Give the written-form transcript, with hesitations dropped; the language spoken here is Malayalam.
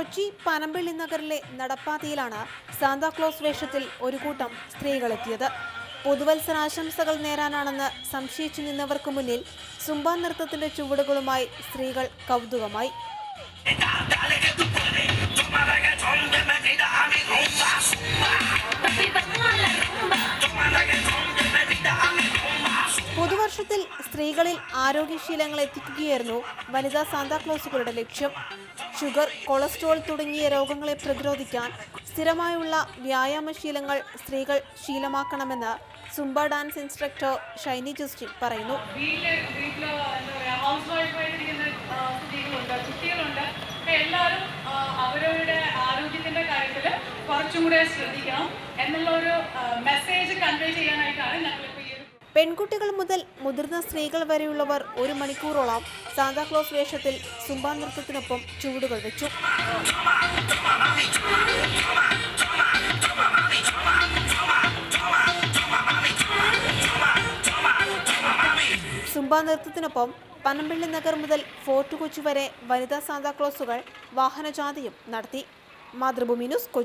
കൊച്ചി പനമ്പള്ളി നഗറിലെ നടപ്പാതയിലാണ് സാന്താക്ലോസ് വേഷത്തിൽ ഒരു കൂട്ടം സ്ത്രീകളെത്തിയത്. പുതുവത്സരാശംസകൾ നേരാനാണെന്ന് സംശയിച്ചു നിന്നവർക്ക് മുന്നിൽ സുംബ നൃത്തത്തിന്റെ ചുവടുകളുമായി സ്ത്രീകൾ കൗതുകമായി. പുതുവർഷത്തിൽ സ്ത്രീകളിൽ ആരോഗ്യശീലങ്ങൾ എത്തിക്കുകയായിരുന്നു വനിതാ സാന്താക്ലോസുകളുടെ ലക്ഷ്യം. ഷുഗർ, കൊളസ്ട്രോൾ തുടങ്ങിയ രോഗങ്ങളെ പ്രതിരോധിക്കാൻ സ്ഥിരമായുള്ള വ്യായാമശീലങ്ങൾ സ്ത്രീകൾ ശീലമാക്കണമെന്ന് Zumba dance instructor Shiny Justin പറയുന്നു. എല്ലാവരും അവരവരുടെ ആരോഗ്യത്തിന്റെ കാര്യത്തിൽ കുറച്ചും കൂടെ ശ്രദ്ധിക്കണം എന്നുള്ള ഒരു മെസ്സേജ് കൺവേ ചെയ്യാനായിട്ടാണ് ഞങ്ങൾ പെൺകുട്ടികൾ മുതൽ മുതിർന്ന സ്ത്രീകൾ വരെയുള്ളവർ 1 മണിക്കൂറോളം സാന്താക്ലോസ് വേഷത്തിൽ സുംബ നൃത്തത്തിനൊപ്പം ചുവടുകൾ വെച്ചു. സുംബ നൃത്തത്തിനൊപ്പം പനമ്പള്ളി നഗർ മുതൽ ഫോർട്ട് കൊച്ചി വരെ വനിതാ സാന്താക്ലോസുകൾ വാഹനജാഥയും നടത്തി. മാതൃഭൂമി ന്യൂസ്, കൊച്ചി.